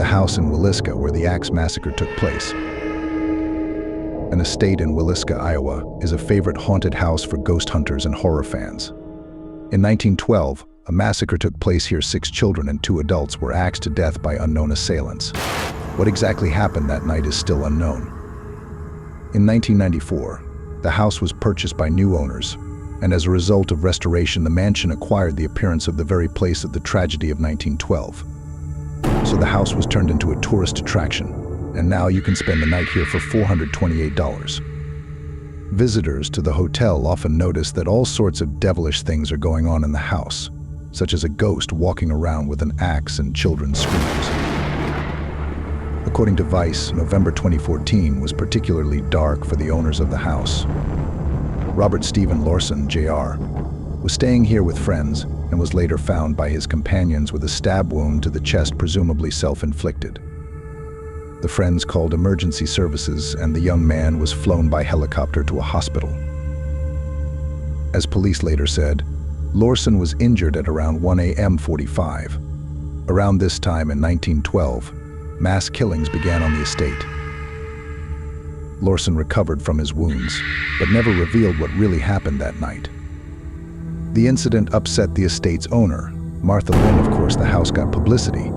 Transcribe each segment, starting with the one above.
the house in Willisca where the Axe massacre took place. An estate in Willisca, Iowa, is a favorite haunted house for ghost hunters and horror fans. In 1912, a massacre took place here. 6 children and 2 adults were axed to death by unknown assailants. What exactly happened that night is still unknown. In 1994, the house was purchased by new owners, and as a result of restoration, the mansion acquired the appearance of the very place of the tragedy of 1912. So the house was turned into a tourist attraction, and now you can spend the night here for $428. Visitors to the hotel often notice that all sorts of devilish things are going on in the house, such as a ghost walking around with an axe and children's screams. According to Vice, November 2014 was particularly dark for the owners of the house. Robert Stephen Lawson, Jr., was staying here with friends and was later found by his companions with a stab wound to the chest, presumably self-inflicted. The friends called emergency services, and the young man was flown by helicopter to a hospital. As police later said, Lawson was injured at around 1 a.m. 45. Around this time in 1912, mass killings began on the estate. Lawson recovered from his wounds, but never revealed what really happened that night. The incident upset the estate's owner, Martha Lynn. Of course, the house got publicity,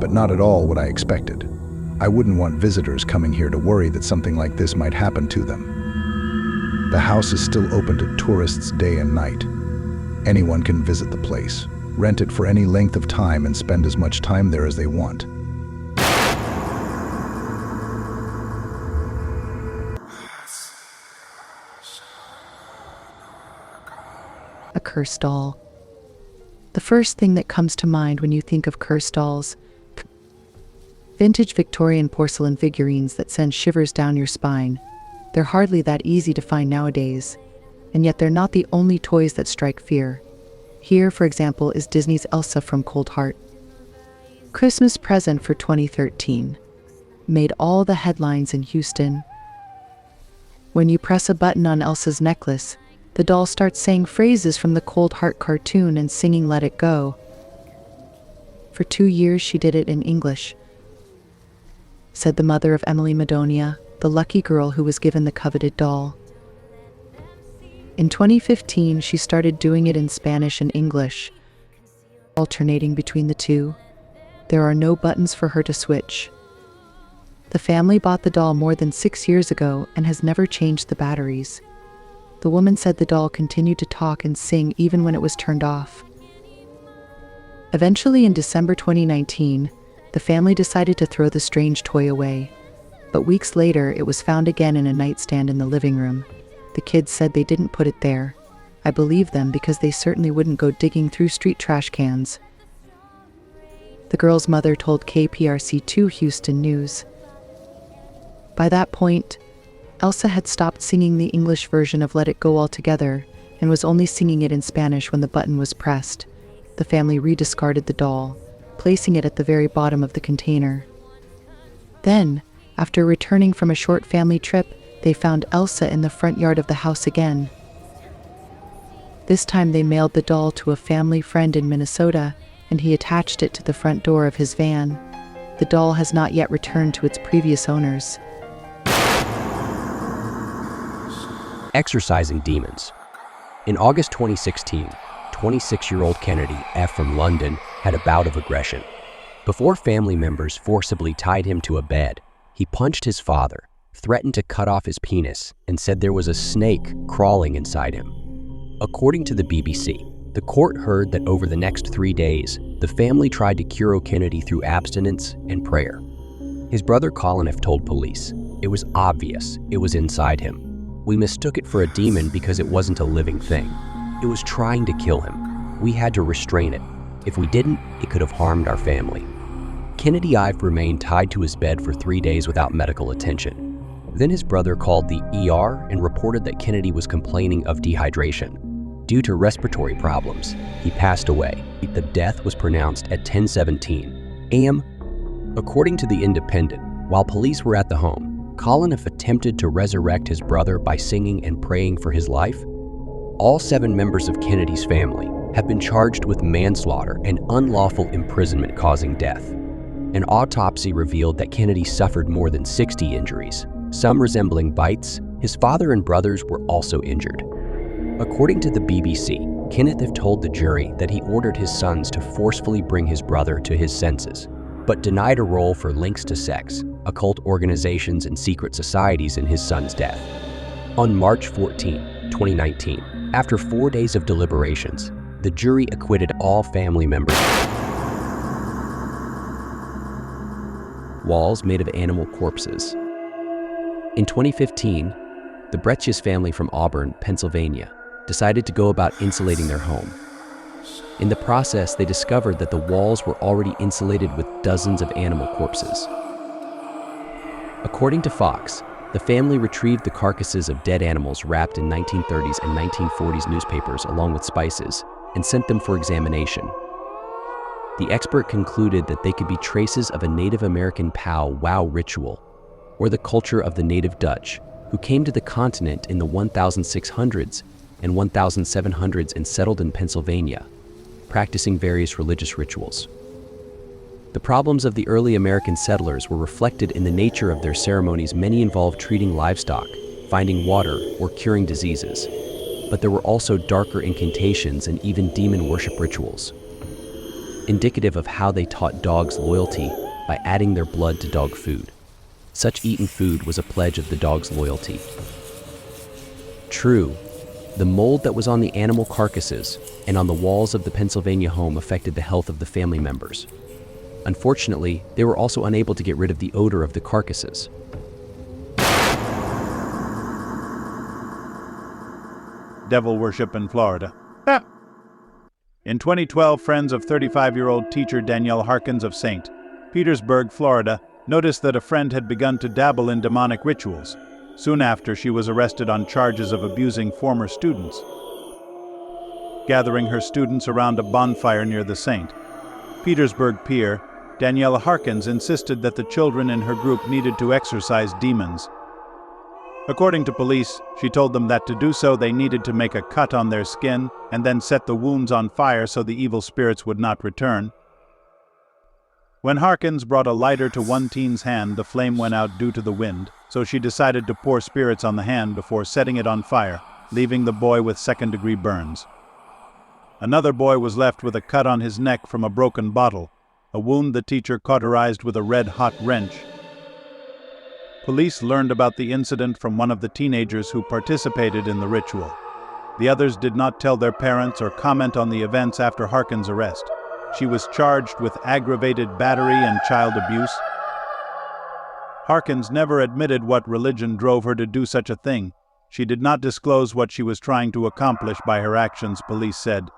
but not at all what I expected. I wouldn't want visitors coming here to worry that something like this might happen to them. The house is still open to tourists day and night. Anyone can visit the place, rent it for any length of time, and spend as much time there as they want. A cursed doll. The first thing that comes to mind when you think of cursed dolls: vintage Victorian porcelain figurines that send shivers down your spine. They're hardly that easy to find nowadays, and yet they're not the only toys that strike fear. Here, for example, is Disney's Elsa from Cold Heart. Christmas present for 2013. Made all the headlines in Houston. When you press a button on Elsa's necklace, the doll starts saying phrases from the Cold Heart cartoon and singing Let It Go. For 2 years she did it in English, said the mother of Emily Madonia, the lucky girl who was given the coveted doll. In 2015, she started doing it in Spanish and English, alternating between the two. There are no buttons for her to switch. The family bought the doll more than 6 years ago and has never changed the batteries. The woman said the doll continued to talk and sing even when it was turned off. Eventually, in December 2019, the family decided to throw the strange toy away. But weeks later, it was found again in a nightstand in the living room. The kids said they didn't put it there. I believe them because they certainly wouldn't go digging through street trash cans. The girl's mother told KPRC2 Houston News. By that point, Elsa had stopped singing the English version of Let It Go altogether and was only singing it in Spanish when the button was pressed. The family rediscarded the doll, placing it at the very bottom of the container. Then, after returning from a short family trip, they found Elsa in the front yard of the house again. This time they mailed the doll to a family friend in Minnesota, and he attached it to the front door of his van. The doll has not yet returned to its previous owners. Exorcising demons. In August 2016, 26-year-old Kennedy F. from London had a bout of aggression. Before family members forcibly tied him to a bed, he punched his father, threatened to cut off his penis, and said there was a snake crawling inside him. According to the BBC, the court heard that over the next 3 days, the family tried to cure Kennedy through abstinence and prayer. His brother Colin F. told police, "It was obvious it was inside him. We mistook it for a demon because it wasn't a living thing. It was trying to kill him. We had to restrain it. If we didn't, it could have harmed our family." Kennedy Ive remained tied to his bed for 3 days without medical attention. Then his brother called the ER and reported that Kennedy was complaining of dehydration. Due to respiratory problems, he passed away. The death was pronounced at 10:17 a.m. According to The Independent, while police were at the home, Colin F. attempted to resurrect his brother by singing and praying for his life. All 7 members of Kennedy's family have been charged with manslaughter and unlawful imprisonment causing death. An autopsy revealed that Kennedy suffered more than 60 injuries, some resembling bites. His father and brothers were also injured. According to the BBC, Kenneth told the jury that he ordered his sons to forcefully bring his brother to his senses, but denied a role for links to sex, occult organizations, and secret societies in his son's death. On March 14, 2019, after 4 days of deliberations, the jury acquitted all family members. Walls made of animal corpses. In 2015, the Bretches family from Auburn, Pennsylvania, decided to go about insulating their home. In the process, they discovered that the walls were already insulated with dozens of animal corpses. According to Fox, the family retrieved the carcasses of dead animals wrapped in 1930s and 1940s newspapers along with spices and sent them for examination. The expert concluded that they could be traces of a Native American pow-wow ritual, or the culture of the native Dutch, who came to the continent in the 1600s and 1700s and settled in Pennsylvania, practicing various religious rituals. The problems of the early American settlers were reflected in the nature of their ceremonies. Many involved treating livestock, finding water, or curing diseases. But there were also darker incantations and even demon worship rituals, indicative of how they taught dogs loyalty by adding their blood to dog food. Such eaten food was a pledge of the dog's loyalty. True, the mold that was on the animal carcasses and on the walls of the Pennsylvania home affected the health of the family members. Unfortunately, they were also unable to get rid of the odor of the carcasses. Devil worship in Florida. In 2012, friends of 35-year-old teacher Danielle Harkins of St. Petersburg, Florida, noticed that a friend had begun to dabble in demonic rituals. Soon after, she was arrested on charges of abusing former students. Gathering her students around a bonfire near the St. Petersburg pier, Danielle Harkins insisted that the children in her group needed to exorcise demons. According to police, she told them that to do so they needed to make a cut on their skin and then set the wounds on fire so the evil spirits would not return. When Harkins brought a lighter to one teen's hand, the flame went out due to the wind, so she decided to pour spirits on the hand before setting it on fire, leaving the boy with second-degree burns. Another boy was left with a cut on his neck from a broken bottle, a wound the teacher cauterized with a red-hot wrench. Police learned about the incident from one of the teenagers who participated in the ritual. The others did not tell their parents or comment on the events after Harkins' arrest. She was charged with aggravated battery and child abuse. Harkins never admitted what religion drove her to do such a thing. She did not disclose what she was trying to accomplish by her actions, police said.